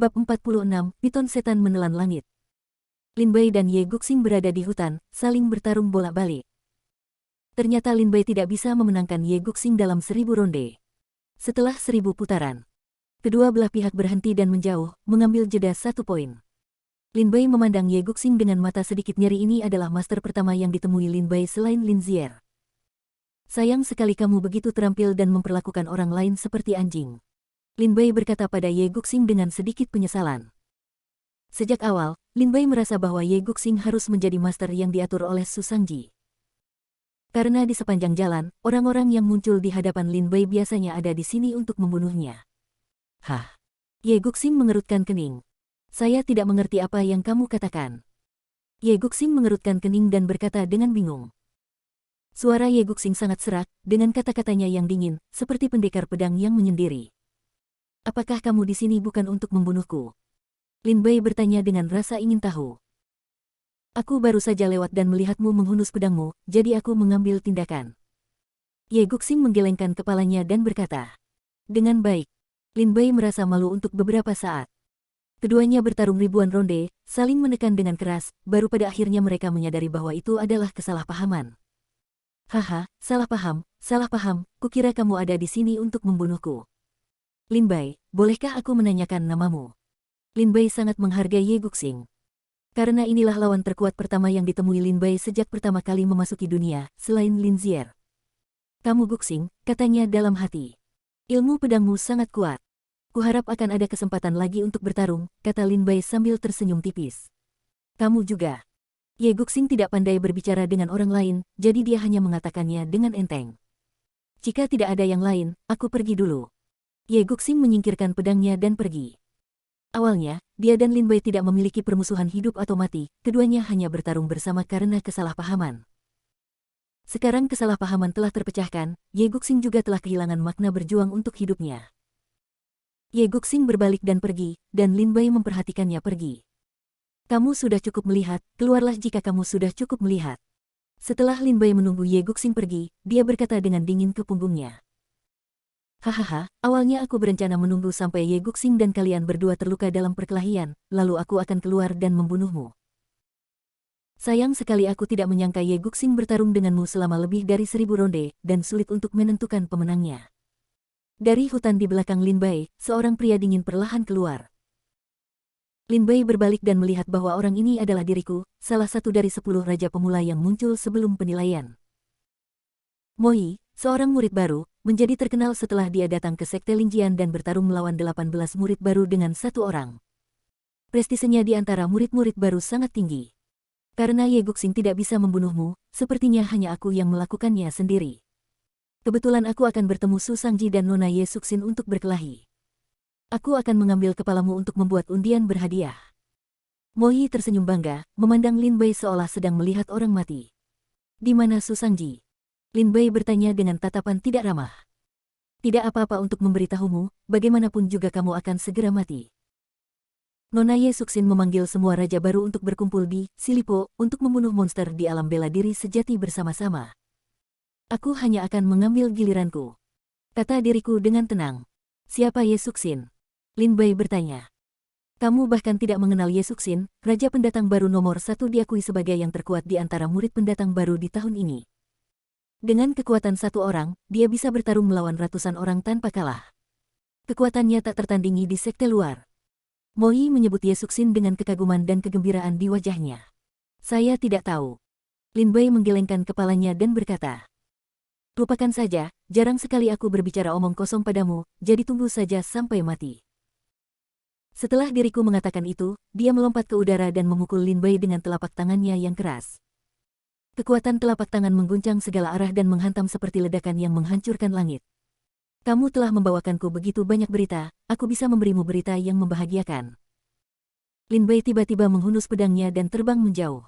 Bab 46, Piton Setan Menelan Langit. Lin Bai dan Ye Guxing berada di hutan, saling bertarung bolak-balik. Ternyata Lin Bai tidak bisa memenangkan Ye Guxing dalam 1000 ronde. Setelah 1000 putaran, kedua belah pihak berhenti dan menjauh, mengambil jeda 1 poin. Lin Bai memandang Ye Guxing dengan mata sedikit nyeri. Ini adalah master pertama yang ditemui Lin Bai selain Lin Zier. Sayang sekali kamu begitu terampil dan memperlakukan orang lain seperti anjing. Lin Bai berkata pada Ye Guxing dengan sedikit penyesalan. Sejak awal, Lin Bai merasa bahwa Ye Guxing harus menjadi master yang diatur oleh Su Shangji. Karena di sepanjang jalan, orang-orang yang muncul di hadapan Lin Bai biasanya ada di sini untuk membunuhnya. Hah? Ye Guxing mengerutkan kening. Saya tidak mengerti apa yang kamu katakan. Ye Guxing mengerutkan kening dan berkata dengan bingung. Suara Ye Guxing sangat serak, dengan kata-katanya yang dingin, seperti pendekar pedang yang menyendiri. Apakah kamu di sini bukan untuk membunuhku? Lin Bai bertanya dengan rasa ingin tahu. Aku baru saja lewat dan melihatmu menghunus pedangmu, jadi aku mengambil tindakan. Ye Guxing menggelengkan kepalanya dan berkata. Dengan baik. Lin Bai merasa malu untuk beberapa saat. Keduanya bertarung ribuan ronde, saling menekan dengan keras, baru pada akhirnya mereka menyadari bahwa itu adalah kesalahpahaman. Haha, salah paham, kukira kamu ada di sini untuk membunuhku. Lin Bai, bolehkah aku menanyakan namamu? Lin Bai sangat menghargai Ye Guxing. Karena inilah lawan terkuat pertama yang ditemui Lin Bai sejak pertama kali memasuki dunia, selain Lin Zier. Kamu Guxing, katanya dalam hati. Ilmu pedangmu sangat kuat. Kuharap akan ada kesempatan lagi untuk bertarung, kata Lin Bai sambil tersenyum tipis. Kamu juga. Ye Guxing tidak pandai berbicara dengan orang lain, jadi dia hanya mengatakannya dengan enteng. Jika tidak ada yang lain, aku pergi dulu. Ye Guxing menyingkirkan pedangnya dan pergi. Awalnya, dia dan Lin Bai tidak memiliki permusuhan hidup atau mati, keduanya hanya bertarung bersama karena kesalahpahaman. Sekarang kesalahpahaman telah terpecahkan, Ye Guxing juga telah kehilangan makna berjuang untuk hidupnya. Ye Guxing berbalik dan pergi, dan Lin Bai memperhatikannya pergi. Kamu sudah cukup melihat, keluarlah jika kamu sudah cukup melihat. Setelah Lin Bai menunggu Ye Guxing pergi, dia berkata dengan dingin ke punggungnya. Hahaha, awalnya aku berencana menunggu sampai Ye Guxing dan kalian berdua terluka dalam perkelahian, lalu aku akan keluar dan membunuhmu. Sayang sekali aku tidak menyangka Ye Guxing bertarung denganmu selama lebih dari 1000 ronde, dan sulit untuk menentukan pemenangnya. Dari hutan di belakang Lin Bai, seorang pria dingin perlahan keluar. Lin Bai berbalik dan melihat bahwa orang ini adalah diriku, salah satu dari 10 raja pemula yang muncul sebelum penilaian. Moi, seorang murid baru, menjadi terkenal setelah dia datang ke Sekte Lingjian dan bertarung melawan 18 murid baru dengan 1 orang. Prestisenya di antara murid-murid baru sangat tinggi. Karena Ye Guxing tidak bisa membunuhmu, sepertinya hanya aku yang melakukannya sendiri. Kebetulan aku akan bertemu Su Shangji dan Nona Ye Suxin untuk berkelahi. Aku akan mengambil kepalamu untuk membuat undian berhadiah. Moi tersenyum bangga, memandang Lin Bai seolah sedang melihat orang mati. Di mana Su Shangji? Lin Bai bertanya dengan tatapan tidak ramah. Tidak apa-apa untuk memberitahumu, bagaimanapun juga kamu akan segera mati. Nona Ye Suxin memanggil semua raja baru untuk berkumpul di Silipo untuk membunuh monster di alam bela diri sejati bersama-sama. Aku hanya akan mengambil giliranku. Kata diriku dengan tenang. Siapa Ye Suxin? Lin Bai bertanya. Kamu bahkan tidak mengenal Ye Suxin, raja pendatang baru nomor 1 diakui sebagai yang terkuat di antara murid pendatang baru di tahun ini. Dengan kekuatan 1 orang, dia bisa bertarung melawan ratusan orang tanpa kalah. Kekuatannya tak tertandingi di sekte luar. Moi menyebut Ye Suxin dengan kekaguman dan kegembiraan di wajahnya. Saya tidak tahu. Lin Bai menggelengkan kepalanya dan berkata. Lupakan saja, jarang sekali aku berbicara omong kosong padamu, jadi tunggu saja sampai mati. Setelah diriku mengatakan itu, dia melompat ke udara dan memukul Lin Bai dengan telapak tangannya yang keras. Kekuatan telapak tangan mengguncang segala arah dan menghantam seperti ledakan yang menghancurkan langit. Kamu telah membawakanku begitu banyak berita, aku bisa memberimu berita yang membahagiakan. Lin Bai tiba-tiba menghunus pedangnya dan terbang menjauh.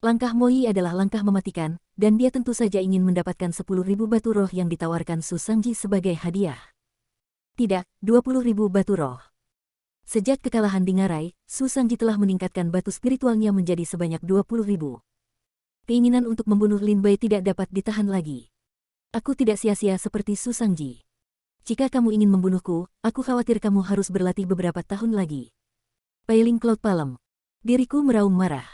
Langkah Moi adalah langkah mematikan, dan dia tentu saja ingin mendapatkan 10.000 batu roh yang ditawarkan Su Shangji sebagai hadiah. Tidak, 20.000 batu roh. Sejak kekalahan di Ngarai, Su Shangji telah meningkatkan batu spiritualnya menjadi sebanyak 20.000. Keinginan untuk membunuh Lin Bai tidak dapat ditahan lagi. Aku tidak sia-sia seperti Su Shangji. Jika kamu ingin membunuhku, aku khawatir kamu harus berlatih beberapa tahun lagi. Pailing Cloud Palem. Diriku meraung marah.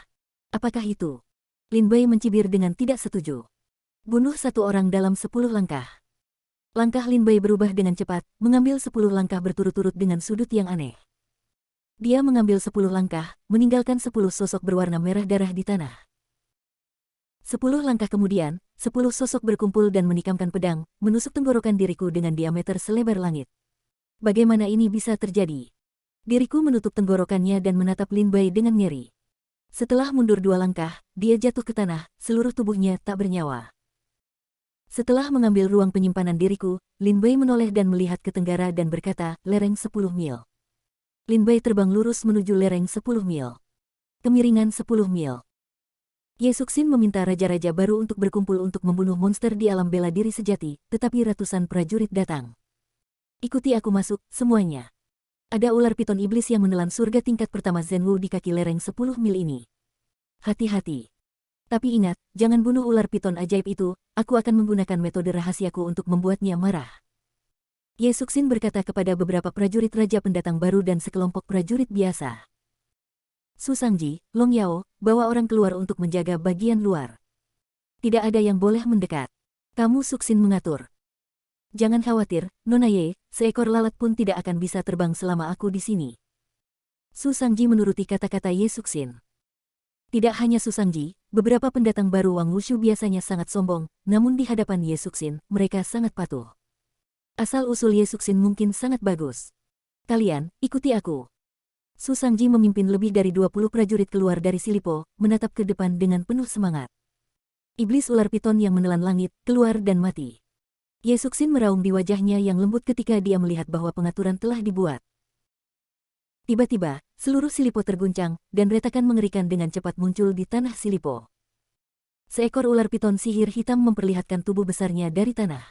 Apakah itu? Lin Bei mencibir dengan tidak setuju. Bunuh satu orang dalam 10 langkah. Langkah Lin Bei berubah dengan cepat, mengambil 10 langkah berturut-turut dengan sudut yang aneh. Dia mengambil 10 langkah, meninggalkan 10 sosok berwarna merah darah di tanah. 10 langkah kemudian, 10 sosok berkumpul dan menikamkan pedang, menusuk tenggorokan diriku dengan diameter selebar langit. Bagaimana ini bisa terjadi? Diriku menutup tenggorokannya dan menatap Lin Bei dengan ngeri. Setelah mundur 2 langkah, dia jatuh ke tanah, seluruh tubuhnya tak bernyawa. Setelah mengambil ruang penyimpanan diriku, Lin Bei menoleh dan melihat ke tenggara dan berkata, lereng 10 mil. Lin Bei terbang lurus menuju lereng 10 mil. Kemiringan 10 mil. Ye Suxin meminta raja-raja baru untuk berkumpul untuk membunuh monster di alam bela diri sejati, tetapi ratusan prajurit datang. Ikuti aku masuk, semuanya. Ada ular piton iblis yang menelan surga tingkat pertama Zenwu di kaki lereng 10 mil ini. Hati-hati. Tapi ingat, jangan bunuh ular piton ajaib itu, aku akan menggunakan metode rahasiaku untuk membuatnya marah. Ye Suxin berkata kepada beberapa prajurit raja pendatang baru dan sekelompok prajurit biasa. Su Shangji, Long Yao, bawa orang keluar untuk menjaga bagian luar. Tidak ada yang boleh mendekat. Kamu Suxin mengatur. Jangan khawatir, Nona Ye, seekor lalat pun tidak akan bisa terbang selama aku di sini. Su Shangji menuruti kata-kata Ye Suxin. Tidak hanya Su Shangji, beberapa pendatang baru Wang Wushu biasanya sangat sombong, namun di hadapan Ye Suxin, mereka sangat patuh. Asal-usul Ye Suxin mungkin sangat bagus. Kalian, ikuti aku. Su Shangji memimpin lebih dari 20 prajurit keluar dari Silipo, menatap ke depan dengan penuh semangat. Iblis ular piton yang menelan langit, keluar dan mati. Ye Suxin meraung di wajahnya yang lembut ketika dia melihat bahwa pengaturan telah dibuat. Tiba-tiba, seluruh Silipo terguncang, dan retakan mengerikan dengan cepat muncul di tanah Silipo. Seekor ular piton sihir hitam memperlihatkan tubuh besarnya dari tanah.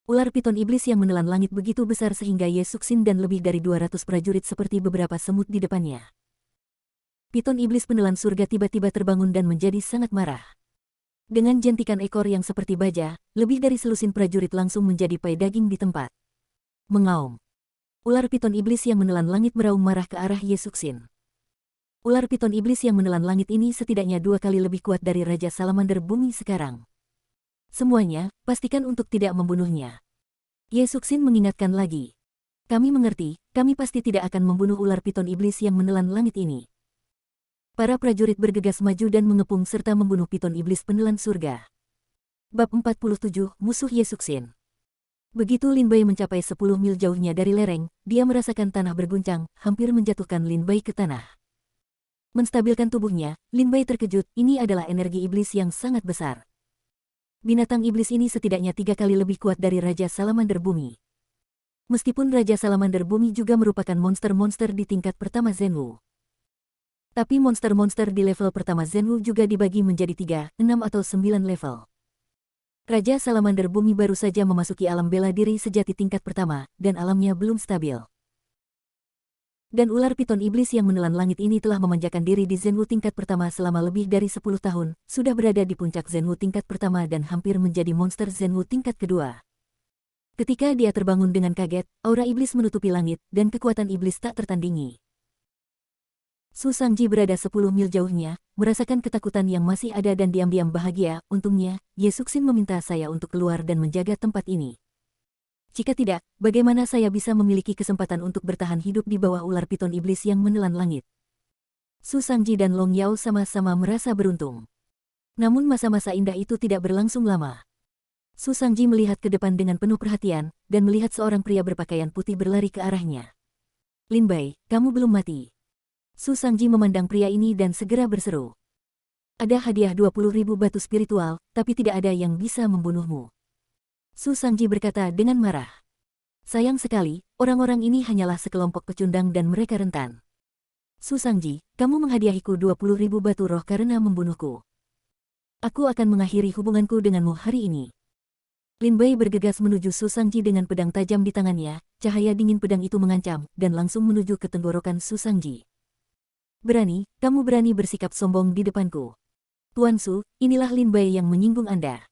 Ular piton iblis yang menelan langit begitu besar sehingga Ye Suxin dan lebih dari 200 prajurit seperti beberapa semut di depannya. Piton iblis penelan surga tiba-tiba terbangun dan menjadi sangat marah. Dengan jentikan ekor yang seperti baja, lebih dari selusin prajurit langsung menjadi pai daging di tempat. Mengaum. Ular piton iblis yang menelan langit meraung marah ke arah Ye Suxin. Ular piton iblis yang menelan langit ini setidaknya 2 kali lebih kuat dari Raja Salamander Bumi sekarang. Semuanya, pastikan untuk tidak membunuhnya. Ye Suxin mengingatkan lagi. Kami mengerti, kami pasti tidak akan membunuh ular piton iblis yang menelan langit ini. Para prajurit bergegas maju dan mengepung serta membunuh piton iblis penelan surga. Bab 47, Musuh Ye Suxin. Begitu Lin Bei mencapai 10 mil jauhnya dari lereng, dia merasakan tanah berguncang, hampir menjatuhkan Lin Bei ke tanah. Menstabilkan tubuhnya, Lin Bei terkejut, ini adalah energi iblis yang sangat besar. Binatang iblis ini setidaknya 3 kali lebih kuat dari Raja Salamander Bumi. Meskipun Raja Salamander Bumi juga merupakan monster-monster di tingkat pertama Zenwu. Tapi monster-monster di level pertama Zenwu juga dibagi menjadi 3, 6 atau 9 level. Raja Salamander Bumi baru saja memasuki alam bela diri sejati tingkat pertama, dan alamnya belum stabil. Dan ular piton iblis yang menelan langit ini telah memanjakan diri di Zenwu tingkat pertama selama lebih dari 10 tahun, sudah berada di puncak Zenwu tingkat pertama dan hampir menjadi monster Zenwu tingkat kedua. Ketika dia terbangun dengan kaget, aura iblis menutupi langit, dan kekuatan iblis tak tertandingi. Su Shangji berada 10 mil jauhnya, merasakan ketakutan yang masih ada dan diam-diam bahagia. Untungnya, Ye Suxin meminta saya untuk keluar dan menjaga tempat ini. Jika tidak, bagaimana saya bisa memiliki kesempatan untuk bertahan hidup di bawah ular piton iblis yang menelan langit? Su Shangji dan Long Yao sama-sama merasa beruntung. Namun masa-masa indah itu tidak berlangsung lama. Su Shangji melihat ke depan dengan penuh perhatian, dan melihat seorang pria berpakaian putih berlari ke arahnya. Lin Bei, kamu belum mati. Su Shangji memandang pria ini dan segera berseru. Ada hadiah 20.000 batu spiritual, tapi tidak ada yang bisa membunuhmu. Su Shangji berkata dengan marah. Sayang sekali, orang-orang ini hanyalah sekelompok pecundang dan mereka rentan. Su Shangji, kamu menghadiahiku 20.000 batu roh karena membunuhku. Aku akan mengakhiri hubunganku denganmu hari ini. Lin Bei bergegas menuju Su Shangji dengan pedang tajam di tangannya, cahaya dingin pedang itu mengancam, dan langsung menuju ke tenggorokan Su Shangji. Berani, kamu berani bersikap sombong di depanku. Tuan Su, inilah Lin Bei yang menyinggung Anda.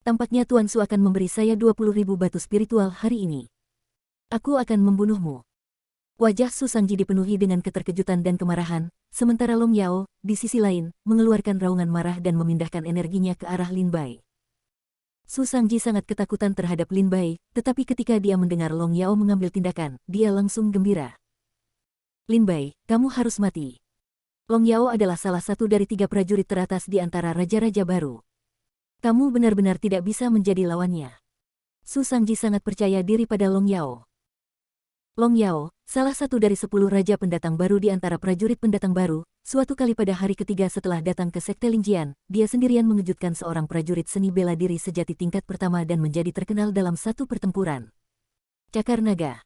Tampaknya Tuan Su akan memberi saya 20.000 batu spiritual hari ini. Aku akan membunuhmu. Wajah Su Sangji dipenuhi dengan keterkejutan dan kemarahan, sementara Long Yao, di sisi lain, mengeluarkan raungan marah dan memindahkan energinya ke arah Lin Bai. Su Sangji sangat ketakutan terhadap Lin Bai, tetapi ketika dia mendengar Long Yao mengambil tindakan, dia langsung gembira. Lin Bai, kamu harus mati. Long Yao adalah salah satu dari 3 prajurit teratas di antara raja-raja baru. Kamu benar-benar tidak bisa menjadi lawannya. Su Sangji sangat percaya diri pada Long Yao. Long Yao, salah satu dari 10 raja pendatang baru di antara prajurit pendatang baru, suatu kali pada hari ketiga setelah datang ke Sekte Lingjian, dia sendirian mengejutkan seorang prajurit seni bela diri sejati tingkat pertama dan menjadi terkenal dalam satu pertempuran. Cakar Naga.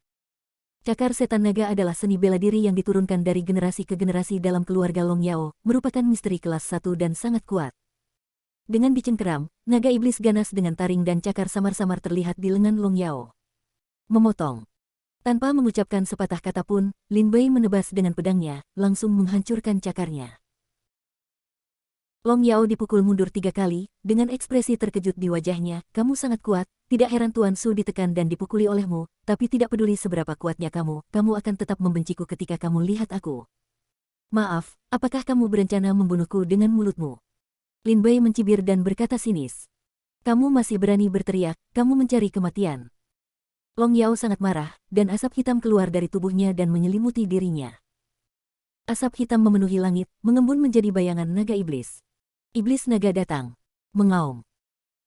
Cakar Setan Naga adalah seni bela diri yang diturunkan dari generasi ke generasi dalam keluarga Long Yao, merupakan misteri kelas 1 dan sangat kuat. Dengan dicengkeram, naga iblis ganas dengan taring dan cakar samar-samar terlihat di lengan Long Yao. Memotong. Tanpa mengucapkan sepatah kata pun, Lin Bai menebas dengan pedangnya, langsung menghancurkan cakarnya. Long Yao dipukul mundur 3 kali, dengan ekspresi terkejut di wajahnya. Kamu sangat kuat, tidak heran Tuan Su ditekan dan dipukuli olehmu, tapi tidak peduli seberapa kuatnya kamu akan tetap membenciku ketika kamu lihat aku. Maaf, apakah kamu berencana membunuhku dengan mulutmu? Lin Bai mencibir dan berkata sinis. Kamu masih berani berteriak, kamu mencari kematian. Long Yao sangat marah, dan asap hitam keluar dari tubuhnya dan menyelimuti dirinya. Asap hitam memenuhi langit, mengembun menjadi bayangan naga iblis. Iblis naga datang. Mengaum.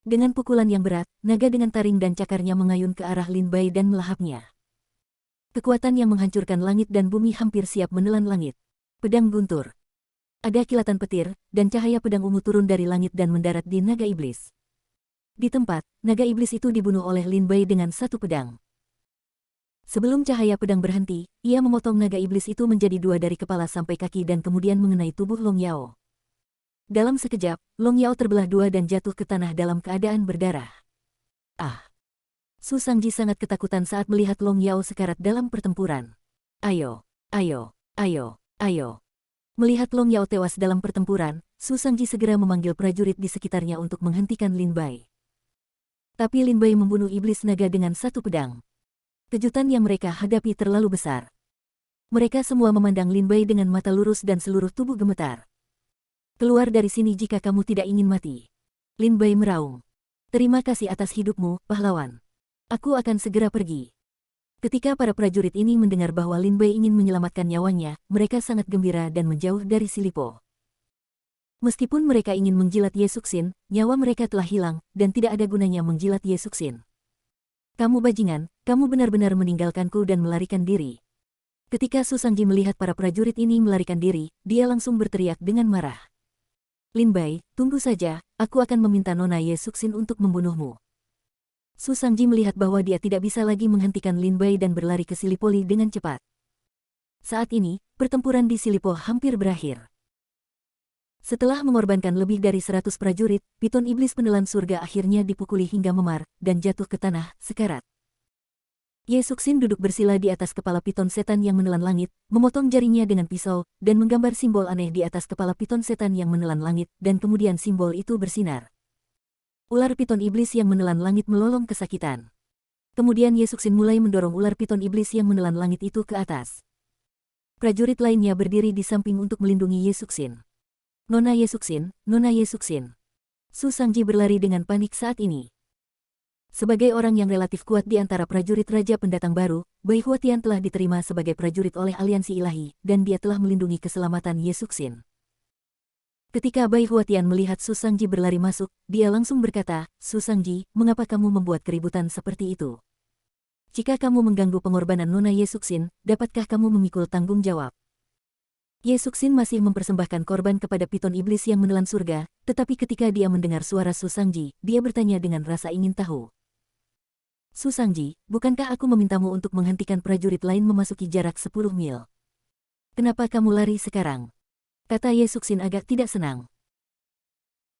Dengan pukulan yang berat, naga dengan taring dan cakarnya mengayun ke arah Lin Bai dan melahapnya. Kekuatan yang menghancurkan langit dan bumi hampir siap menelan langit. Pedang guntur. Ada kilatan petir, dan cahaya pedang ungu turun dari langit dan mendarat di naga iblis. Di tempat, naga iblis itu dibunuh oleh Lin Bai dengan satu pedang. Sebelum cahaya pedang berhenti, ia memotong naga iblis itu menjadi 2 dari kepala sampai kaki dan kemudian mengenai tubuh Long Yao. Dalam sekejap, Long Yao terbelah 2 dan jatuh ke tanah dalam keadaan berdarah. Ah! Su Sangji sangat ketakutan saat melihat Long Yao sekarat dalam pertempuran. Ayo, ayo, ayo, ayo. Melihat Long Yao tewas dalam pertempuran, Su Sangji segera memanggil prajurit di sekitarnya untuk menghentikan Lin Bai. Tapi Lin Bai membunuh iblis naga dengan satu pedang. Kejutan yang mereka hadapi terlalu besar. Mereka semua memandang Lin Bai dengan mata lurus dan seluruh tubuh gemetar. Keluar dari sini jika kamu tidak ingin mati. Lin Bai meraung. Terima kasih atas hidupmu, pahlawan. Aku akan segera pergi. Ketika para prajurit ini mendengar bahwa Lin Bai ingin menyelamatkan nyawanya, mereka sangat gembira dan menjauh dari si Lipo. Meskipun mereka ingin menjilat Ye Suxin, nyawa mereka telah hilang, dan tidak ada gunanya menjilat Ye Suxin. Kamu bajingan, kamu benar-benar meninggalkanku dan melarikan diri. Ketika Su Sangji melihat para prajurit ini melarikan diri, dia langsung berteriak dengan marah. Lin Bai, tunggu saja, aku akan meminta Nona Ye Suxin untuk membunuhmu. Su Sangji melihat bahwa dia tidak bisa lagi menghentikan Lin Bai dan berlari ke Silipoli dengan cepat. Saat ini, pertempuran di Silipo hampir berakhir. Setelah mengorbankan lebih dari 100 prajurit, piton iblis penelan surga akhirnya dipukuli hingga memar, dan jatuh ke tanah, sekarat. Ye Suxin duduk bersila di atas kepala piton setan yang menelan langit, memotong jarinya dengan pisau, dan menggambar simbol aneh di atas kepala piton setan yang menelan langit, dan kemudian simbol itu bersinar. Ular piton iblis yang menelan langit melolong kesakitan. Kemudian Ye Suxin mulai mendorong ular piton iblis yang menelan langit itu ke atas. Prajurit lainnya berdiri di samping untuk melindungi Ye Suxin. Nona Ye Suxin, Nona Ye Suxin. Su Sangji berlari dengan panik saat ini. Sebagai orang yang relatif kuat di antara prajurit raja pendatang baru, Bai Huatian telah diterima sebagai prajurit oleh Aliansi Ilahi, dan dia telah melindungi keselamatan Ye Suxin. Ketika Bai Huatian melihat Su Sangji berlari masuk, dia langsung berkata, Su Sangji, mengapa kamu membuat keributan seperti itu? Jika kamu mengganggu pengorbanan Nona Ye Suxin, dapatkah kamu memikul tanggung jawab? Ye Suxin masih mempersembahkan korban kepada piton iblis yang menelan surga, tetapi ketika dia mendengar suara Su Sangji, dia bertanya dengan rasa ingin tahu. Su Sangji, bukankah aku memintamu untuk menghentikan prajurit lain memasuki jarak 10 mil? Kenapa kamu lari sekarang? Kata Ye Suxin agak tidak senang.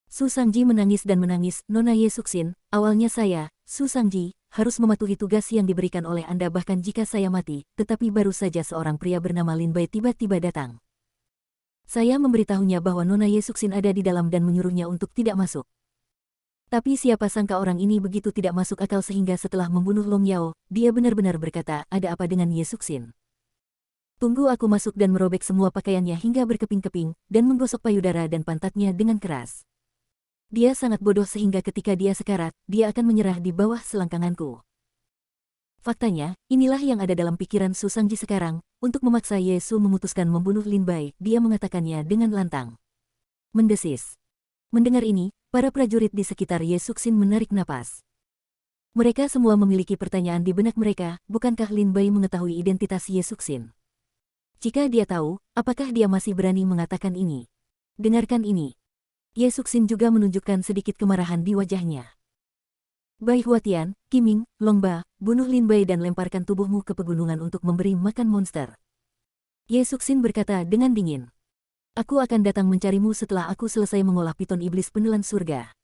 Su Sangji menangis dan menangis, Nona Ye Suxin, awalnya saya, Su Sangji, harus mematuhi tugas yang diberikan oleh Anda bahkan jika saya mati, tetapi baru saja seorang pria bernama Lin Bai tiba-tiba datang. Saya memberitahunya bahwa Nona Ye Suxin ada di dalam dan menyuruhnya untuk tidak masuk. Tapi siapa sangka orang ini begitu tidak masuk akal sehingga setelah membunuh Long Yao, dia benar-benar berkata, ada apa dengan Ye Suxin? Tunggu aku masuk dan merobek semua pakaiannya hingga berkeping-keping, dan menggosok payudara dan pantatnya dengan keras. Dia sangat bodoh sehingga ketika dia sekarat, dia akan menyerah di bawah selangkanganku. Faktanya, inilah yang ada dalam pikiran Su Sangji sekarang, untuk memaksa Ye Su memutuskan membunuh Lin Bai, dia mengatakannya dengan lantang. Mendesis. Mendengar ini, para prajurit di sekitar Ye Suxin menarik napas. Mereka semua memiliki pertanyaan di benak mereka, bukankah Lin Bai mengetahui identitas Ye Suxin? Jika dia tahu, apakah dia masih berani mengatakan ini? Dengarkan ini. Ye Suxin juga menunjukkan sedikit kemarahan di wajahnya. Bai Huatian, Qiming, Longba, bunuh Lin Bai dan lemparkan tubuhmu ke pegunungan untuk memberi makan monster. Ye Suxin berkata dengan dingin. Aku akan datang mencarimu setelah aku selesai mengolah piton iblis penelan surga.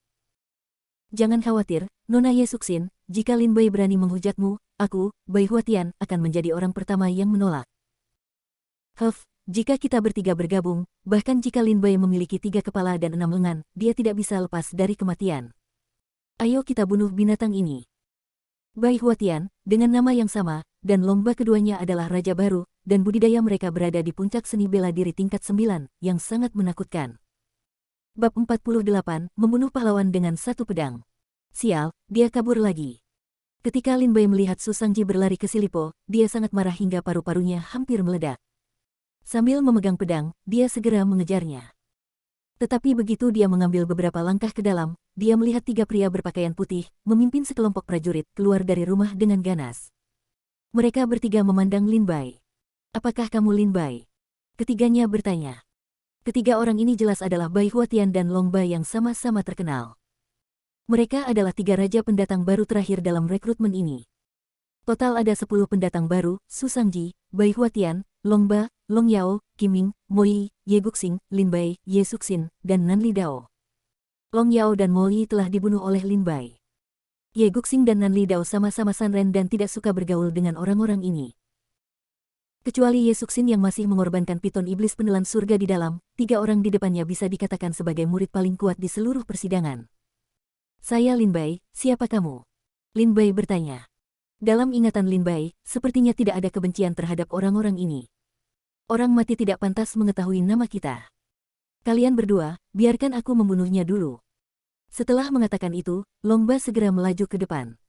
Jangan khawatir, Nona Ye Suxin, jika Lin Bai berani menghujatmu, aku, Bai Huatian, akan menjadi orang pertama yang menolak. Jika kita bertiga bergabung, bahkan jika Lin Bai memiliki 3 kepala dan 6 lengan, dia tidak bisa lepas dari kematian. Ayo kita bunuh binatang ini. Bai Huatian, dengan nama yang sama, dan Longba keduanya adalah raja baru, dan budidaya mereka berada di puncak seni bela diri tingkat 9, yang sangat menakutkan. Bab 48, membunuh pahlawan dengan 1 pedang. Sial, dia kabur lagi. Ketika Lin Bai melihat Su Sangji berlari ke Silipo, dia sangat marah hingga paru-parunya hampir meledak. Sambil memegang pedang, dia segera mengejarnya. Tetapi begitu dia mengambil beberapa langkah ke dalam, dia melihat 3 pria berpakaian putih, memimpin sekelompok prajurit, keluar dari rumah dengan ganas. Mereka bertiga memandang Lin Bai. Apakah kamu Lin Bai? Ketiganya bertanya. Ketiga orang ini jelas adalah Bai Huatian dan Longba yang sama-sama terkenal. Mereka adalah 3 raja pendatang baru terakhir dalam rekrutmen ini. Total ada 10 pendatang baru, Su Sangji, Bai Huatian, Longba, Long Yao, Qiming, Mo Yi, Ye Guxing, Lin Bai, Ye Suxin, dan Nan Li Dao. Long Yao dan Mo Yi telah dibunuh oleh Lin Bai. Ye Guxing dan Nan Li Dao sama-sama sanren dan tidak suka bergaul dengan orang-orang ini. Kecuali Ye Suxin yang masih mengorbankan piton iblis penelan surga di dalam, 3 orang di depannya bisa dikatakan sebagai murid paling kuat di seluruh persidangan. Saya Lin Bai, siapa kamu? Lin Bai bertanya. Dalam ingatan Lin Bai, sepertinya tidak ada kebencian terhadap orang-orang ini. Orang mati tidak pantas mengetahui nama kita. Kalian berdua, biarkan aku membunuhnya dulu. Setelah mengatakan itu, Longba segera melaju ke depan.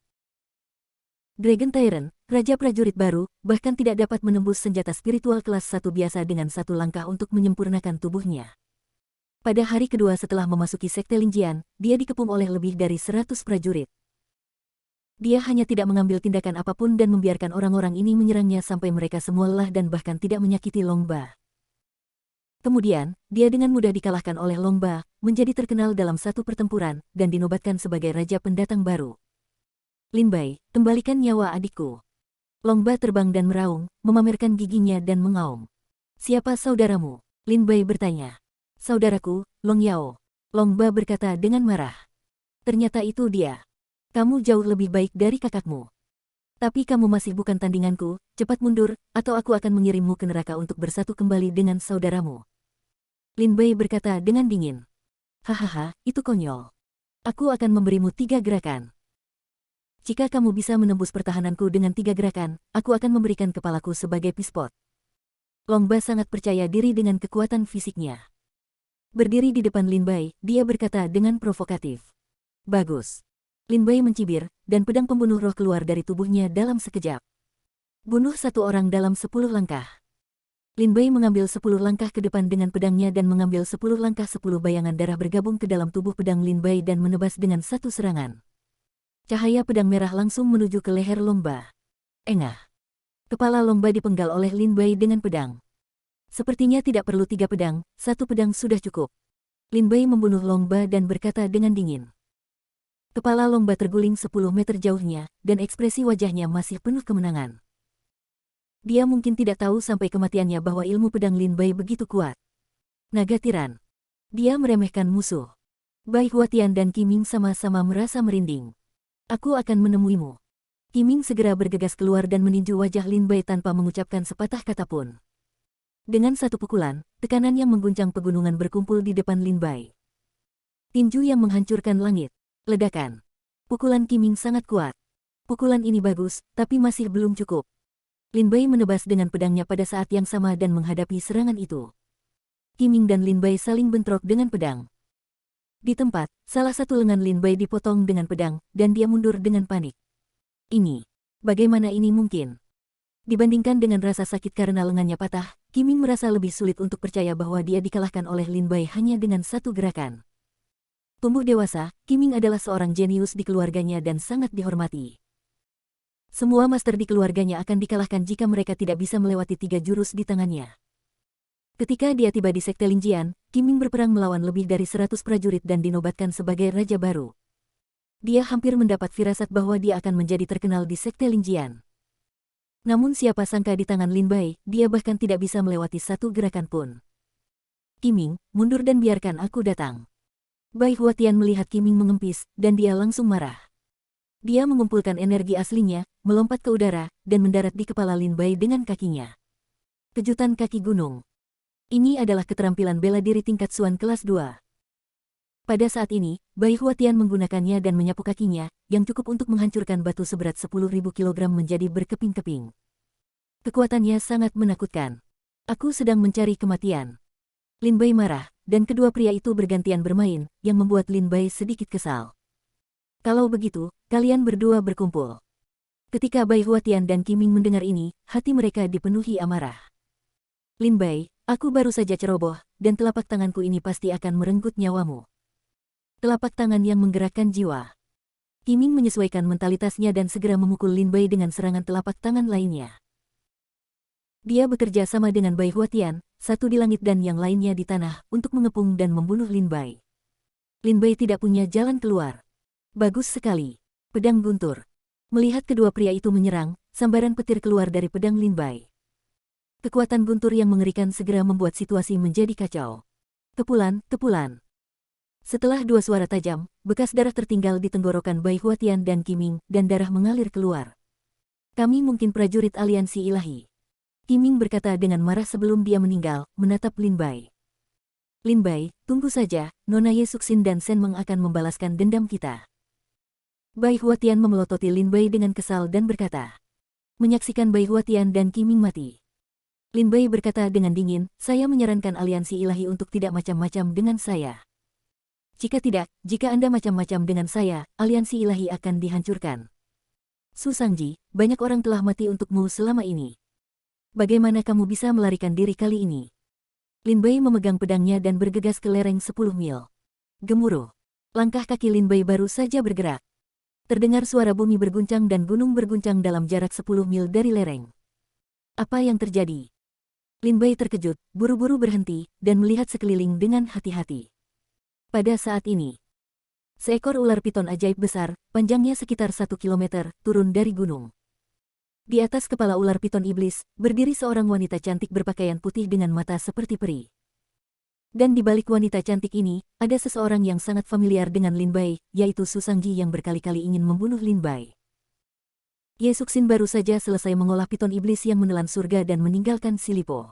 Dragon Tyrant, raja prajurit baru, bahkan tidak dapat menembus senjata spiritual kelas 1 biasa dengan 1 langkah untuk menyempurnakan tubuhnya. Pada hari kedua setelah memasuki Sekte Linjian, dia dikepung oleh lebih dari 100 prajurit. Dia hanya tidak mengambil tindakan apapun dan membiarkan orang-orang ini menyerangnya sampai mereka semua lelah dan bahkan tidak menyakiti Longba. Kemudian, dia dengan mudah dikalahkan oleh Longba, menjadi terkenal dalam satu pertempuran, dan dinobatkan sebagai raja pendatang baru. Lin Bai, kembalikan nyawa adikku. Longba terbang dan meraung, memamerkan giginya dan mengaum. Siapa saudaramu? Lin Bai bertanya. Saudaraku, Long Yao. Longba berkata dengan marah. Ternyata itu dia. Kamu jauh lebih baik dari kakakmu. Tapi kamu masih bukan tandinganku, cepat mundur, atau aku akan mengirimmu ke neraka untuk bersatu kembali dengan saudaramu. Lin Bai berkata dengan dingin. Hahaha, itu konyol. Aku akan memberimu 3 gerakan. Jika kamu bisa menembus pertahananku dengan 3 gerakan, aku akan memberikan kepalaku sebagai pispot. Longba sangat percaya diri dengan kekuatan fisiknya. Berdiri di depan Lin Bai, dia berkata dengan provokatif. Bagus. Lin Bai mencibir, dan pedang pembunuh roh keluar dari tubuhnya dalam sekejap. Bunuh 1 orang dalam 10 langkah. Lin Bai mengambil 10 langkah ke depan dengan pedangnya dan mengambil 10 langkah 10 bayangan darah bergabung ke dalam tubuh pedang Lin Bai dan menebas dengan 1 serangan. Cahaya pedang merah langsung menuju ke leher Longba. Engah. Kepala Longba dipenggal oleh Lin Bai dengan pedang. Sepertinya tidak perlu 3 pedang, 1 pedang sudah cukup. Lin Bai membunuh Longba dan berkata dengan dingin. Kepala Longba terguling 10 meter jauhnya, dan ekspresi wajahnya masih penuh kemenangan. Dia mungkin tidak tahu sampai kematiannya bahwa ilmu pedang Lin Bai begitu kuat. Naga tiran. Dia meremehkan musuh. Bai Huatian dan Qiming sama-sama merasa merinding. Aku akan menemuimu. Qiming segera bergegas keluar dan meninju wajah Lin Bai tanpa mengucapkan sepatah kata pun. Dengan 1 pukulan, tekanan yang mengguncang pegunungan berkumpul di depan Lin Bai. Tinju yang menghancurkan langit. Ledakan. Pukulan Qiming sangat kuat. Pukulan ini bagus, tapi masih belum cukup. Lin Bai menebas dengan pedangnya pada saat yang sama dan menghadapi serangan itu. Qiming dan Lin Bai saling bentrok dengan pedang. Di tempat, salah satu lengan Lin Bai dipotong dengan pedang, dan dia mundur dengan panik. Bagaimana ini mungkin? Dibandingkan dengan rasa sakit karena lengannya patah, Qiming merasa lebih sulit untuk percaya bahwa dia dikalahkan oleh Lin Bai hanya dengan satu gerakan. Tumbuh dewasa, Qiming adalah seorang jenius di keluarganya dan sangat dihormati. Semua master di keluarganya akan dikalahkan jika mereka tidak bisa melewati 3 jurus di tangannya. Ketika dia tiba di Sekte Lingjian, Qiming berperang melawan lebih dari 100 prajurit dan dinobatkan sebagai raja baru. Dia hampir mendapat firasat bahwa dia akan menjadi terkenal di Sekte Lingjian. Namun siapa sangka di tangan Lin Bai, dia bahkan tidak bisa melewati satu gerakan pun. Qiming, mundur dan biarkan aku datang. Bai Huatian melihat Qiming mengempis, dan dia langsung marah. Dia mengumpulkan energi aslinya, melompat ke udara, dan mendarat di kepala Lin Bai dengan kakinya. Kejutan kaki gunung. Ini adalah keterampilan bela diri tingkat Suan kelas 2. Pada saat ini, Bai Huatian menggunakannya dan menyapu kakinya, yang cukup untuk menghancurkan batu seberat 10.000 kg menjadi berkeping-keping. Kekuatannya sangat menakutkan. Aku sedang mencari kematian. Lin Bai marah, dan kedua pria itu bergantian bermain, yang membuat Lin Bai sedikit kesal. Kalau begitu, kalian berdua berkumpul. Ketika Bai Huatian dan Qiming mendengar ini, hati mereka dipenuhi amarah. Lin Bai, aku baru saja ceroboh, dan telapak tanganku ini pasti akan merenggut nyawamu. Telapak tangan yang menggerakkan jiwa. Qiming menyesuaikan mentalitasnya dan segera memukul Lin Bai dengan serangan telapak tangan lainnya. Dia bekerja sama dengan Bai Huatian, satu di langit dan yang lainnya di tanah, untuk mengepung dan membunuh Lin Bai. Lin Bai tidak punya jalan keluar. Bagus sekali. Pedang guntur. Melihat kedua pria itu menyerang, sambaran petir keluar dari pedang Lin Bai. Kekuatan guntur yang mengerikan segera membuat situasi menjadi kacau. Kepulan, kepulan. Setelah dua suara tajam, bekas darah tertinggal di tenggorokan Bai Huatian dan Qiming, dan darah mengalir keluar. Kami mungkin prajurit aliansi ilahi. Qiming berkata dengan marah sebelum dia meninggal, menatap Lin Bai. Lin Bai, tunggu saja, Nona Ye Suxin dan Shen Meng akan membalaskan dendam kita. Bai Huatian memelototi Lin Bai dengan kesal dan berkata. Menyaksikan Bai Huatian dan Qiming mati. Lin Bai berkata dengan dingin, saya menyarankan aliansi ilahi untuk tidak macam-macam dengan saya. Jika Anda macam-macam dengan saya, aliansi ilahi akan dihancurkan. Su Sangji, banyak orang telah mati untukmu selama ini. Bagaimana kamu bisa melarikan diri kali ini? Lin Bai memegang pedangnya dan bergegas ke lereng 10 mil. Gemuruh. Langkah kaki Lin Bai baru saja bergerak. Terdengar suara bumi berguncang dan gunung berguncang dalam jarak 10 mil dari lereng. Apa yang terjadi? Lin Bai terkejut, buru-buru berhenti, dan melihat sekeliling dengan hati-hati. Pada saat ini, seekor ular piton ajaib besar, panjangnya sekitar 1 kilometer, turun dari gunung. Di atas kepala ular piton iblis, berdiri seorang wanita cantik berpakaian putih dengan mata seperti peri. Dan di balik wanita cantik ini, ada seseorang yang sangat familiar dengan Lin Bai, yaitu Su Sangji yang berkali-kali ingin membunuh Lin Bai. Ye Suxin baru saja selesai mengolah piton iblis yang menelan surga dan meninggalkan si Lipo.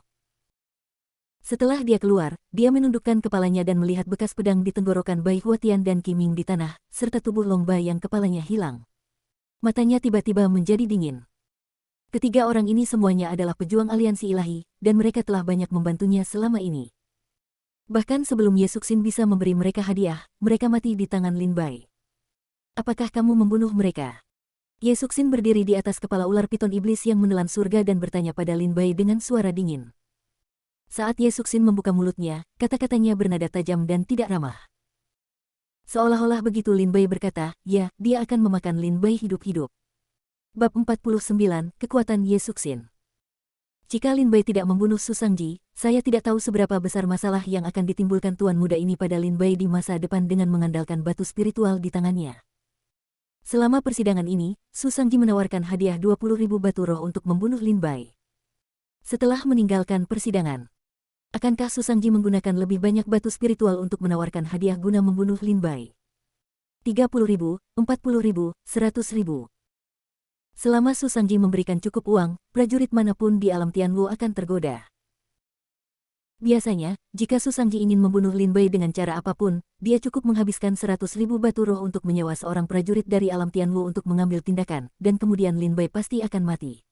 Setelah dia keluar, dia menundukkan kepalanya dan melihat bekas pedang di tenggorokan Bai Huatian dan Qiming di tanah, serta tubuh Long Bai yang kepalanya hilang. Matanya tiba-tiba menjadi dingin. Ketiga orang ini semuanya adalah pejuang aliansi ilahi, dan mereka telah banyak membantunya selama ini. Bahkan sebelum Ye Suxin bisa memberi mereka hadiah, mereka mati di tangan Lin Bai. Apakah kamu membunuh mereka? Ye Suxin berdiri di atas kepala ular piton iblis yang menelan surga dan bertanya pada Lin Bai dengan suara dingin. Saat Ye Suxin membuka mulutnya, kata-katanya bernada tajam dan tidak ramah. Seolah-olah begitu Lin Bai berkata, ya, dia akan memakan Lin Bai hidup-hidup. Bab 49, Kekuatan Ye Suxin. Jika Lin Bai tidak membunuh Su Sangji, saya tidak tahu seberapa besar masalah yang akan ditimbulkan tuan muda ini pada Lin Bai di masa depan dengan mengandalkan batu spiritual di tangannya. Selama persidangan ini, Su Sangji menawarkan hadiah 20.000 batu roh untuk membunuh Lin Bai. Setelah meninggalkan persidangan, akankah Su Sangji menggunakan lebih banyak batu spiritual untuk menawarkan hadiah guna membunuh Lin Bai? 30.000, 40.000, 100.000. Selama Su Sangji memberikan cukup uang, prajurit manapun di alam Tianwu akan tergoda. Biasanya, jika Su Sangji ingin membunuh Lin Bai dengan cara apapun, dia cukup menghabiskan 100.000 batu roh untuk menyewa seorang prajurit dari alam Tianwu untuk mengambil tindakan, dan kemudian Lin Bai pasti akan mati.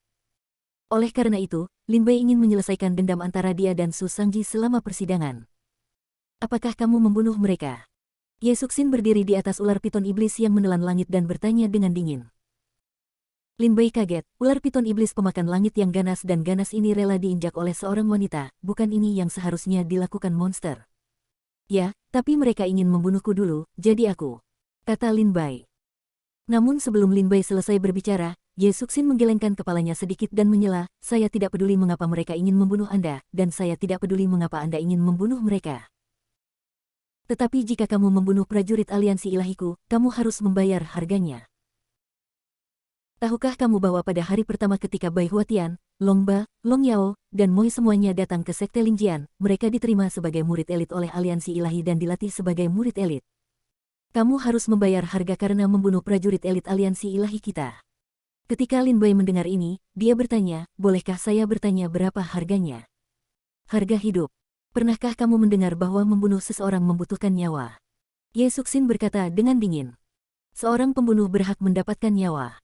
Oleh karena itu, Lin Bai ingin menyelesaikan dendam antara dia dan Su Sangji selama persidangan. Apakah kamu membunuh mereka? Ye Suxin berdiri di atas ular piton iblis yang menelan langit dan bertanya dengan dingin. Lin Bai kaget, ular piton iblis pemakan langit yang ganas dan ganas ini rela diinjak oleh seorang wanita, bukan ini yang seharusnya dilakukan monster. Ya, tapi mereka ingin membunuhku dulu, jadi aku, kata Lin Bai. Namun sebelum Lin Bai selesai berbicara, Ye Suxin menggelengkan kepalanya sedikit dan menyela, saya tidak peduli mengapa mereka ingin membunuh Anda, dan saya tidak peduli mengapa Anda ingin membunuh mereka. Tetapi jika kamu membunuh prajurit aliansi ilahiku, kamu harus membayar harganya. Tahukah kamu bahwa pada hari pertama ketika Bai Huatian, Long Ba, Long Yao, dan Moi semuanya datang ke Sekte Lingjian, mereka diterima sebagai murid elit oleh aliansi ilahi dan dilatih sebagai murid elit. Kamu harus membayar harga karena membunuh prajurit elit aliansi ilahi kita. Ketika Lin Bai mendengar ini, dia bertanya, bolehkah saya bertanya berapa harganya? Harga hidup. Pernahkah kamu mendengar bahwa membunuh seseorang membutuhkan nyawa? Ye Suxin berkata dengan dingin. Seorang pembunuh berhak mendapatkan nyawa.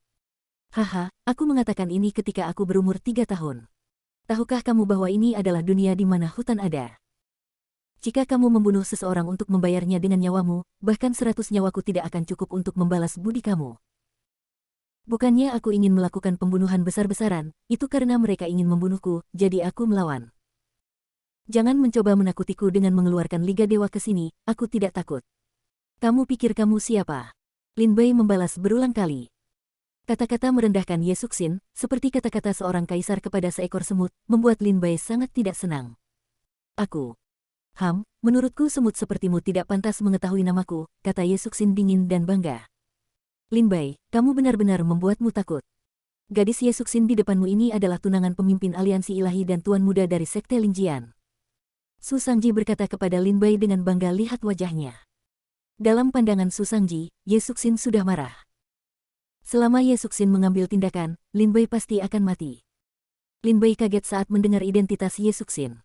Haha, aku mengatakan ini ketika aku berumur 3 tahun. Tahukah kamu bahwa ini adalah dunia di mana hutan ada? Jika kamu membunuh seseorang untuk membayarnya dengan nyawamu, bahkan 100 nyawaku tidak akan cukup untuk membalas budi kamu. Bukannya aku ingin melakukan pembunuhan besar-besaran, itu karena mereka ingin membunuhku, jadi aku melawan. Jangan mencoba menakutiku dengan mengeluarkan Liga Dewa ke sini, aku tidak takut. Kamu pikir kamu siapa? Lin Bai membalas berulang kali. Kata-kata merendahkan Ye Suxin, seperti kata-kata seorang kaisar kepada seekor semut, membuat Lin Bai sangat tidak senang. Aku. Menurutku semut sepertimu tidak pantas mengetahui namaku, kata Ye Suxin dingin dan bangga. Lin Bai, kamu benar-benar membuatmu takut. Gadis Ye Suxin di depanmu ini adalah tunangan pemimpin aliansi ilahi dan tuan muda dari Sekte Lingjian. Su Sangji berkata kepada Lin Bai dengan bangga lihat wajahnya. Dalam pandangan Su Sangji, Ye Suxin sudah marah. Selama Ye Suxin mengambil tindakan, Lin Bai pasti akan mati. Lin Bai kaget saat mendengar identitas Ye Suxin.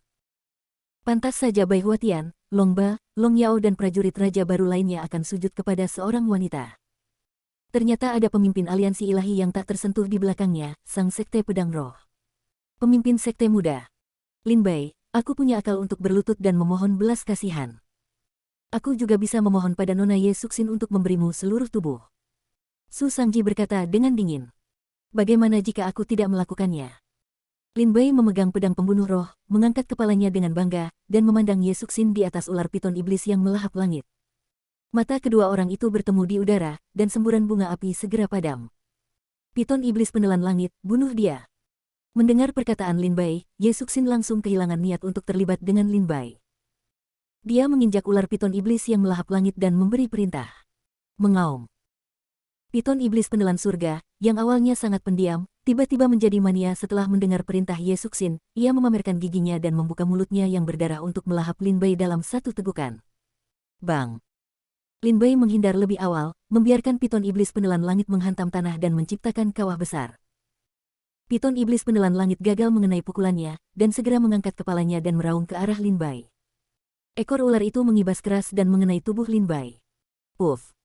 Pantas saja Bai Huatian, Long Ba, Long Yao dan prajurit raja baru lainnya akan sujud kepada seorang wanita. Ternyata ada pemimpin aliansi ilahi yang tak tersentuh di belakangnya, Sang Sekte Pedang Roh. Pemimpin Sekte Muda. Lin Bai, aku punya akal untuk berlutut dan memohon belas kasihan. Aku juga bisa memohon pada Nona Ye Suxin untuk memberimu seluruh tubuh. Su Sangji berkata dengan dingin. Bagaimana jika aku tidak melakukannya? Lin Bai memegang pedang pembunuh roh, mengangkat kepalanya dengan bangga, dan memandang Ye Suxin di atas ular piton iblis yang melahap langit. Mata kedua orang itu bertemu di udara, dan semburan bunga api segera padam. Piton iblis penelan langit, bunuh dia. Mendengar perkataan Lin Bai, Ye Suxin langsung kehilangan niat untuk terlibat dengan Lin Bai. Dia menginjak ular piton iblis yang melahap langit dan memberi perintah. Mengaum. Piton iblis penelan surga, yang awalnya sangat pendiam, tiba-tiba menjadi mania setelah mendengar perintah Ye Suxin. Ia memamerkan giginya dan membuka mulutnya yang berdarah untuk melahap Lin Bai dalam satu tegukan. Bang! Lin Bai menghindar lebih awal, membiarkan piton iblis penelan langit menghantam tanah dan menciptakan kawah besar. Piton iblis penelan langit gagal mengenai pukulannya, dan segera mengangkat kepalanya dan meraung ke arah Lin Bai. Ekor ular itu mengibas keras dan mengenai tubuh Lin Bai. Puff!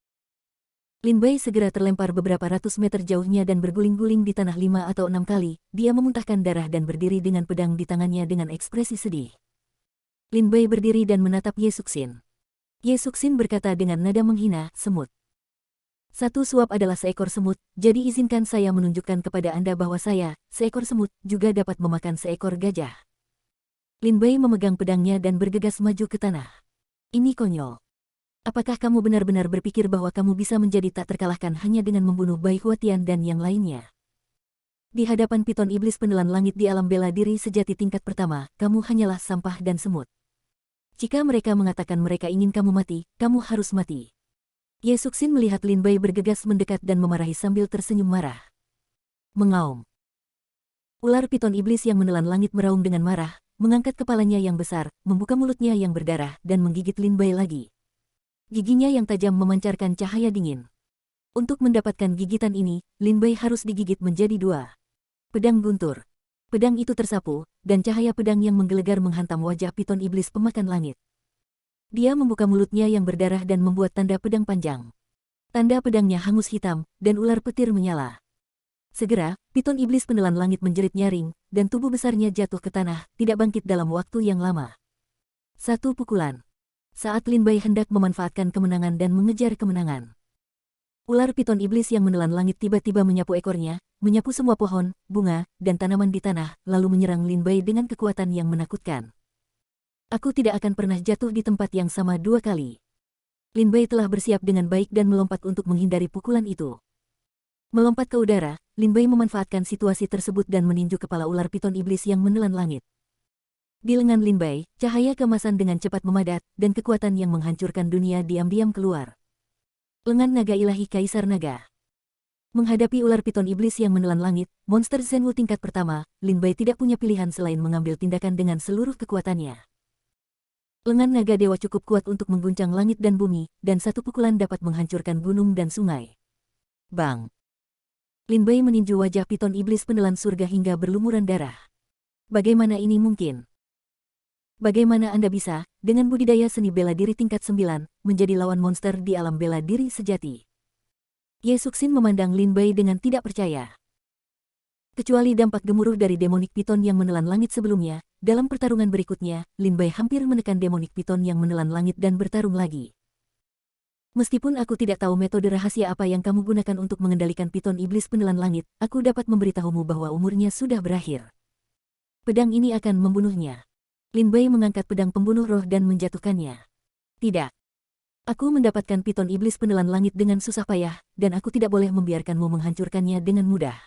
Lin Bai segera terlempar beberapa ratus meter jauhnya dan berguling-guling di tanah 5 atau 6 kali. Dia memuntahkan darah dan berdiri dengan pedang di tangannya dengan ekspresi sedih. Lin Bai berdiri dan menatap Ye Suxin. Ye Suxin berkata dengan nada menghina, semut. Satu suap adalah seekor semut, jadi izinkan saya menunjukkan kepada Anda bahwa saya, seekor semut, juga dapat memakan seekor gajah. Lin Bai memegang pedangnya dan bergegas maju ke tanah. Ini konyol. Apakah kamu benar-benar berpikir bahwa kamu bisa menjadi tak terkalahkan hanya dengan membunuh Bai Huatian dan yang lainnya? Di hadapan piton iblis penelan langit di alam bela diri sejati tingkat pertama, kamu hanyalah sampah dan semut. Jika mereka mengatakan mereka ingin kamu mati, kamu harus mati. Ye Suxin melihat Lin Bai bergegas mendekat dan memarahi sambil tersenyum marah. Mengaum. Ular piton iblis yang menelan langit meraung dengan marah, mengangkat kepalanya yang besar, membuka mulutnya yang berdarah, dan menggigit Lin Bai lagi. Giginya yang tajam memancarkan cahaya dingin. Untuk mendapatkan gigitan ini, Lin Bai harus digigit menjadi 2. Pedang guntur. Pedang itu tersapu, dan cahaya pedang yang menggelegar menghantam wajah piton iblis pemakan langit. Dia membuka mulutnya yang berdarah dan membuat tanda pedang panjang. Tanda pedangnya hangus hitam, dan ular petir menyala. Segera, piton iblis penelan langit menjerit nyaring, dan tubuh besarnya jatuh ke tanah, tidak bangkit dalam waktu yang lama. Satu pukulan. Saat Lin Bai hendak memanfaatkan kemenangan dan mengejar kemenangan, ular piton iblis yang menelan langit tiba-tiba menyapu ekornya, menyapu semua pohon, bunga, dan tanaman di tanah, lalu menyerang Lin Bai dengan kekuatan yang menakutkan. Aku tidak akan pernah jatuh di tempat yang sama dua kali. Lin Bai telah bersiap dengan baik dan melompat untuk menghindari pukulan itu. Melompat ke udara, Lin Bai memanfaatkan situasi tersebut dan meninju kepala ular piton iblis yang menelan langit. Di lengan Lin Bai, cahaya keemasan dengan cepat memadat, dan kekuatan yang menghancurkan dunia diam-diam keluar. Lengan naga ilahi Kaisar Naga. Menghadapi ular piton iblis yang menelan langit, monster Zenwu tingkat pertama, Lin Bai tidak punya pilihan selain mengambil tindakan dengan seluruh kekuatannya. Lengan naga dewa cukup kuat untuk mengguncang langit dan bumi, dan satu pukulan dapat menghancurkan gunung dan sungai. Bang! Lin Bai meninju wajah piton iblis penelan surga hingga berlumuran darah. Bagaimana ini mungkin? Bagaimana Anda bisa, dengan budidaya seni bela diri tingkat 9, menjadi lawan monster di alam bela diri sejati? Ye Suxin memandang Lin Bai dengan tidak percaya. Kecuali dampak gemuruh dari demonik piton yang menelan langit sebelumnya, dalam pertarungan berikutnya, Lin Bai hampir menekan demonik piton yang menelan langit dan bertarung lagi. Meskipun aku tidak tahu metode rahasia apa yang kamu gunakan untuk mengendalikan piton iblis penelan langit, aku dapat memberitahumu bahwa umurnya sudah berakhir. Pedang ini akan membunuhnya. Lin Bai mengangkat pedang pembunuh roh dan menjatuhkannya. Tidak. Aku mendapatkan piton iblis penelan langit dengan susah payah, dan aku tidak boleh membiarkanmu menghancurkannya dengan mudah.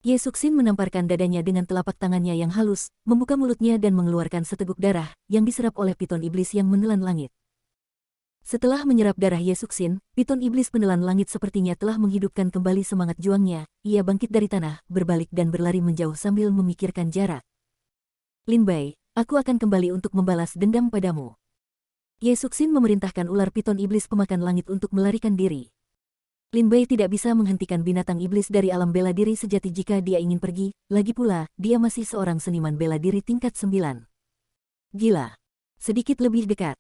Ye Suxin menamparkan dadanya dengan telapak tangannya yang halus, membuka mulutnya dan mengeluarkan seteguk darah, yang diserap oleh piton iblis yang menelan langit. Setelah menyerap darah Ye Suxin, piton iblis penelan langit sepertinya telah menghidupkan kembali semangat juangnya, ia bangkit dari tanah, berbalik dan berlari menjauh sambil memikirkan jarak. Lin Bai, aku akan kembali untuk membalas dendam padamu. Ye Suxin memerintahkan ular piton iblis pemakan langit untuk melarikan diri. Lin Bai tidak bisa menghentikan binatang iblis dari alam bela diri sejati jika dia ingin pergi, lagi pula, dia masih seorang seniman bela diri tingkat 9. Gila. Sedikit lebih dekat.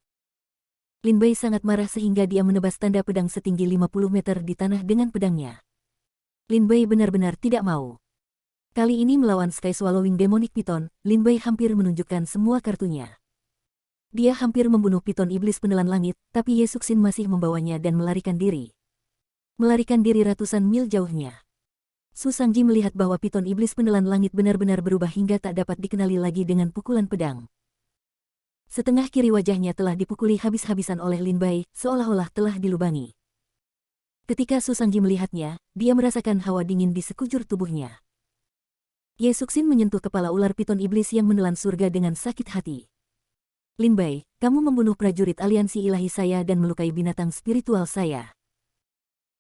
Lin Bai sangat marah sehingga dia menebas tanda pedang setinggi 50 meter di tanah dengan pedangnya. Lin Bai benar-benar tidak mau. Kali ini melawan Sky Swallowing Demonic Python, Lin Bai hampir menunjukkan semua kartunya. Dia hampir membunuh piton iblis penelan langit, tapi Ye Suxin masih membawanya dan melarikan diri. Melarikan diri ratusan mil jauhnya. Su Sangji melihat bahwa piton iblis penelan langit benar-benar berubah hingga tak dapat dikenali lagi dengan pukulan pedang. Setengah kiri wajahnya telah dipukuli habis-habisan oleh Lin Bai, seolah-olah telah dilubangi. Ketika Su Sangji melihatnya, dia merasakan hawa dingin di sekujur tubuhnya. Ye Suxin menyentuh kepala ular piton iblis yang menelan surga dengan sakit hati. Lin Bai, kamu membunuh prajurit aliansi ilahi saya dan melukai binatang spiritual saya.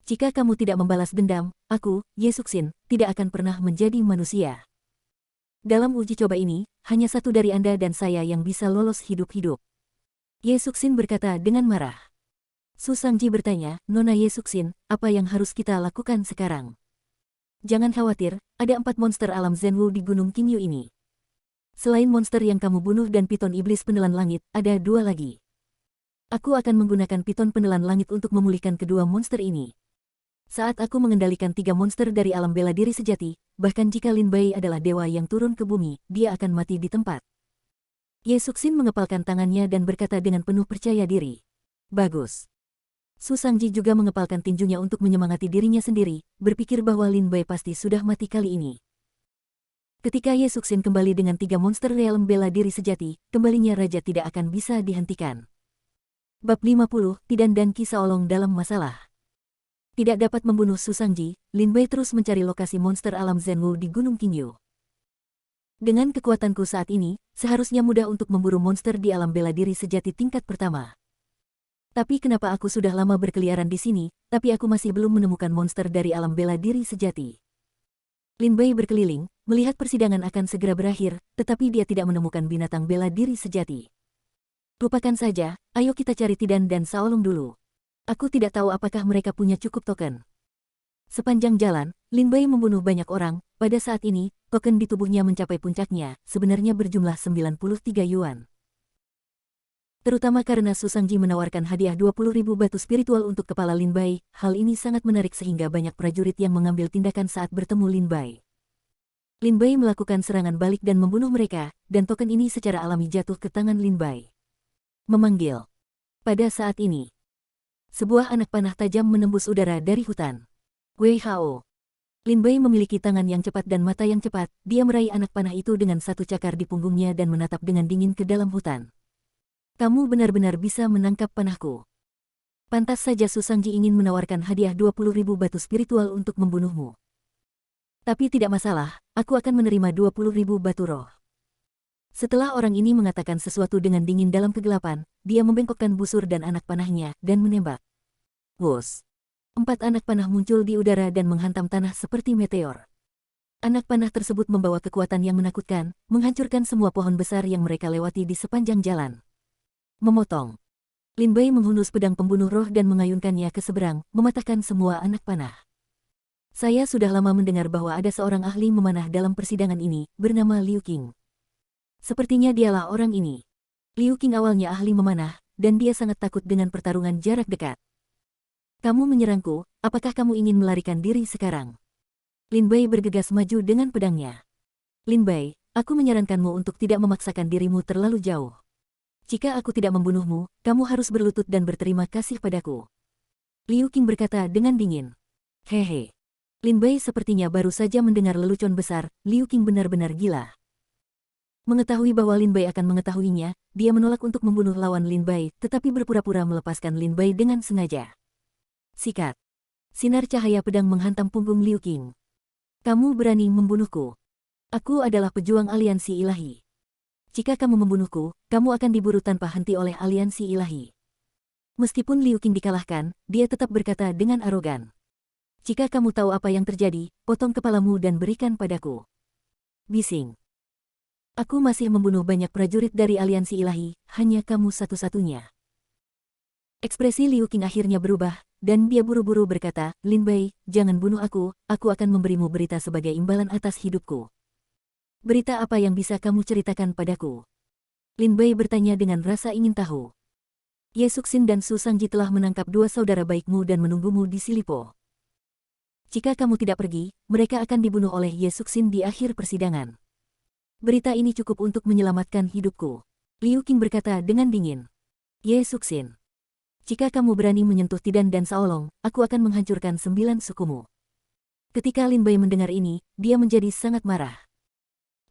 Jika kamu tidak membalas dendam, aku, Ye Suxin, tidak akan pernah menjadi manusia. Dalam uji coba ini, hanya satu dari Anda dan saya yang bisa lolos hidup-hidup. Ye Suxin berkata dengan marah. Su Sangji bertanya, Nona Ye Suxin, apa yang harus kita lakukan sekarang? Jangan khawatir, ada 4 monster alam Zenwu di Gunung Qingyu ini. Selain monster yang kamu bunuh dan piton iblis penelan langit, ada 2 lagi. Aku akan menggunakan piton penelan langit untuk memulihkan kedua monster ini. Saat aku mengendalikan 3 monster dari alam bela diri sejati, bahkan jika Lin Bai adalah dewa yang turun ke bumi, dia akan mati di tempat. Ye Suxin mengepalkan tangannya dan berkata dengan penuh percaya diri. Bagus. Su Sangji juga mengepalkan tinjunya untuk menyemangati dirinya sendiri, berpikir bahwa Lin Bai pasti sudah mati kali ini. Ketika Ye Suxin kembali dengan 3 monster realm bela diri sejati, kembalinya raja tidak akan bisa dihentikan. Bab 50, Tidan dan Kisah Olong dalam masalah. Tidak dapat membunuh Su Sangji, Lin Bai terus mencari lokasi monster alam Zenwu di Gunung Qingyu. Dengan kekuatanku saat ini, seharusnya mudah untuk memburu monster di alam bela diri sejati tingkat pertama. Tapi kenapa aku sudah lama berkeliaran di sini, tapi aku masih belum menemukan monster dari alam bela diri sejati? Lin Bai berkeliling, melihat persidangan akan segera berakhir, tetapi dia tidak menemukan binatang bela diri sejati. Lupakan saja, ayo kita cari Tidan dan Saolong dulu. Aku tidak tahu apakah mereka punya cukup token. Sepanjang jalan, Lin Bai membunuh banyak orang, pada saat ini, token di tubuhnya mencapai puncaknya, sebenarnya berjumlah 93 yuan. Terutama karena Su Sangji menawarkan hadiah 20.000 batu spiritual untuk kepala Lin Bai, hal ini sangat menarik sehingga banyak prajurit yang mengambil tindakan saat bertemu Lin Bai. Lin Bai melakukan serangan balik dan membunuh mereka, dan token ini secara alami jatuh ke tangan Lin Bai. Memanggil. Pada saat ini, sebuah anak panah tajam menembus udara dari hutan. Wei Hao. Lin Bai memiliki tangan yang cepat dan mata yang cepat, dia meraih anak panah itu dengan satu cakar di punggungnya dan menatap dengan dingin ke dalam hutan. Kamu benar-benar bisa menangkap panahku. Pantas saja Su Sangji ingin menawarkan hadiah 20.000 batu spiritual untuk membunuhmu. Tapi tidak masalah, aku akan menerima 20.000 batu roh. Setelah orang ini mengatakan sesuatu dengan dingin dalam kegelapan, dia membengkokkan busur dan anak panahnya, dan menembak. Wus! 4 anak panah muncul di udara dan menghantam tanah seperti meteor. Anak panah tersebut membawa kekuatan yang menakutkan, menghancurkan semua pohon besar yang mereka lewati di sepanjang jalan. Memotong. Lin Bai menghunus pedang pembunuh roh dan mengayunkannya ke seberang, mematahkan semua anak panah. Saya sudah lama mendengar bahwa ada seorang ahli memanah dalam persidangan ini, bernama Liu Qing. Sepertinya dialah orang ini. Liu Qing awalnya ahli memanah, dan dia sangat takut dengan pertarungan jarak dekat. Kamu menyerangku, apakah kamu ingin melarikan diri sekarang? Lin Bai bergegas maju dengan pedangnya. Lin Bai, aku menyarankanmu untuk tidak memaksakan dirimu terlalu jauh. Jika aku tidak membunuhmu, kamu harus berlutut dan berterima kasih padaku. Liu Qing berkata dengan dingin. Hehe. Lin Bai sepertinya baru saja mendengar lelucon besar, Liu Qing benar-benar gila. Mengetahui bahwa Lin Bai akan mengetahuinya, dia menolak untuk membunuh lawan Lin Bai, tetapi berpura-pura melepaskan Lin Bai dengan sengaja. Sikat. Sinar cahaya pedang menghantam punggung Liu Qing. Kamu berani membunuhku. Aku adalah pejuang aliansi ilahi. Jika kamu membunuhku, kamu akan diburu tanpa henti oleh aliansi ilahi. Meskipun Liu Qing dikalahkan, dia tetap berkata dengan arogan. Jika kamu tahu apa yang terjadi, potong kepalamu dan berikan padaku. Bising. Aku masih membunuh banyak prajurit dari aliansi ilahi, hanya kamu satu-satunya. Ekspresi Liu Qing akhirnya berubah, dan dia buru-buru berkata, Lin Bai, jangan bunuh aku akan memberimu berita sebagai imbalan atas hidupku. Berita apa yang bisa kamu ceritakan padaku? Lin Bai bertanya dengan rasa ingin tahu. Ye Suxin dan Su Sangji telah menangkap 2 saudara baikmu dan menunggumu di Silipo. Jika kamu tidak pergi, mereka akan dibunuh oleh Ye Suxin di akhir persidangan. Berita ini cukup untuk menyelamatkan hidupku. Liu Qing berkata dengan dingin. Ye Suxin. Jika kamu berani menyentuh Tidan dan Saolong, aku akan menghancurkan 9 sukumu. Ketika Lin Bai mendengar ini, dia menjadi sangat marah.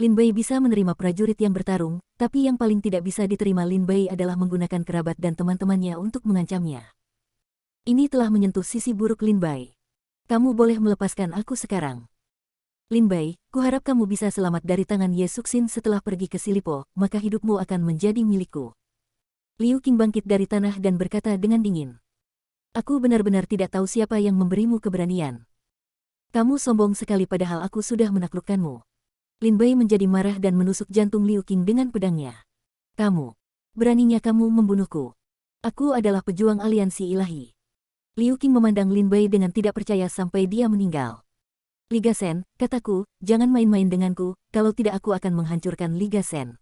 Lin Bai bisa menerima prajurit yang bertarung, tapi yang paling tidak bisa diterima Lin Bai adalah menggunakan kerabat dan teman-temannya untuk mengancamnya. Ini telah menyentuh sisi buruk Lin Bai. Kamu boleh melepaskan aku sekarang. Lin Bai, kuharap kamu bisa selamat dari tangan Ye Suxin setelah pergi ke Silipo, maka hidupmu akan menjadi milikku. Liu Qing bangkit dari tanah dan berkata dengan dingin. Aku benar-benar tidak tahu siapa yang memberimu keberanian. Kamu sombong sekali padahal aku sudah menaklukkanmu. Lin Bai menjadi marah dan menusuk jantung Liu Qing dengan pedangnya. Beraninya kamu membunuhku. Aku adalah pejuang aliansi ilahi. Liu Qing memandang Lin Bai dengan tidak percaya sampai dia meninggal. Liga Shen, kataku, jangan main-main denganku, kalau tidak aku akan menghancurkan Liga Shen.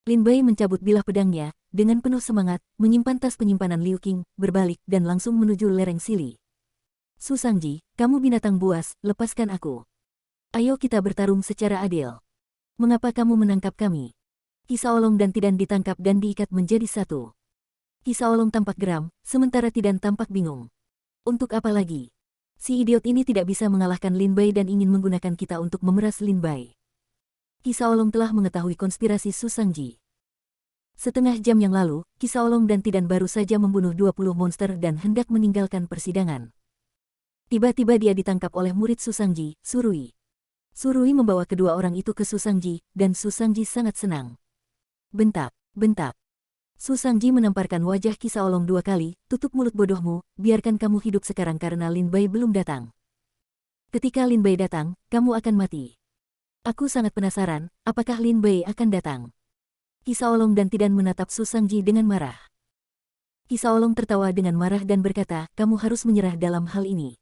Lin Bai mencabut bilah pedangnya, dengan penuh semangat, menyimpan tas penyimpanan Liu Qing, berbalik dan langsung menuju lereng Sili. Su Sangji, kamu binatang buas, lepaskan aku. Ayo kita bertarung secara adil. Mengapa kamu menangkap kami? Qi Saolong dan Tidan ditangkap dan diikat menjadi satu. Qi Saolong tampak geram, sementara Tidan tampak bingung. Untuk apa lagi? Si idiot ini tidak bisa mengalahkan Lin Bai dan ingin menggunakan kita untuk memeras Lin Bai. Qi Saolong telah mengetahui konspirasi Su Sangji. Setengah jam yang lalu, Qi Saolong dan Tidan baru saja membunuh 20 monster dan hendak meninggalkan persidangan. Tiba-tiba dia ditangkap oleh murid Su Sangji, Surui. Surui membawa kedua orang itu ke Su Sangji, dan Su Sangji sangat senang. Bentak. Su Sangji menamparkan wajah Qi Saolong 2 kali, tutup mulut bodohmu, biarkan kamu hidup sekarang karena Lin Bai belum datang. Ketika Lin Bai datang, kamu akan mati. Aku sangat penasaran, apakah Lin Bai akan datang? Qi Saolong dan Tidan menatap Su Sangji dengan marah. Qi Saolong tertawa dengan marah dan berkata, kamu harus menyerah dalam hal ini.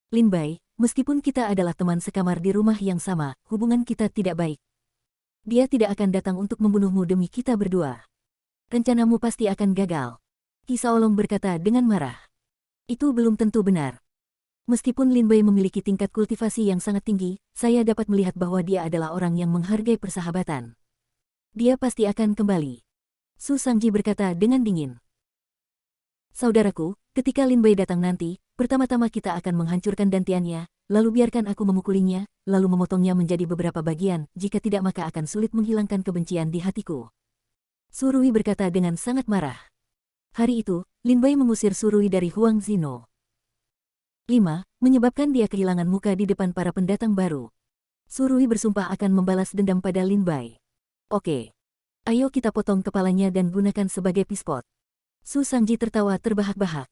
Lin Bai, Meskipun kita adalah teman sekamar di rumah yang sama, hubungan kita tidak baik. Dia tidak akan datang untuk membunuhmu demi kita berdua. Rencanamu pasti akan gagal. Qi Shaolong berkata dengan marah. Itu belum tentu benar. Meskipun Lin Bei memiliki tingkat kultivasi yang sangat tinggi, saya dapat melihat bahwa dia adalah orang yang menghargai persahabatan. Dia pasti akan kembali. Su Shangji berkata dengan dingin. Saudaraku, ketika Lin Bei datang nanti, pertama-tama kita akan menghancurkan dantiannya, lalu biarkan aku memukulinya, lalu memotongnya menjadi beberapa bagian, jika tidak maka akan sulit menghilangkan kebencian di hatiku. Su Rui berkata dengan sangat marah. Hari itu, Lin Bei mengusir Su Rui dari Huang Zino. 5. Menyebabkan dia kehilangan muka di depan para pendatang baru. Su Rui bersumpah akan membalas dendam pada Lin Bei. Oke. Ayo kita potong kepalanya dan gunakan sebagai pispot. Su Shangji tertawa terbahak-bahak.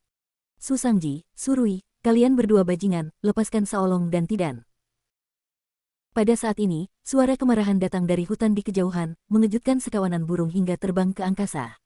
Su Shangji, Su Rui, kalian berdua bajingan, lepaskan Shaolong dan Tidan. Pada saat ini, suara kemarahan datang dari hutan di kejauhan, mengejutkan sekawanan burung hingga terbang ke angkasa.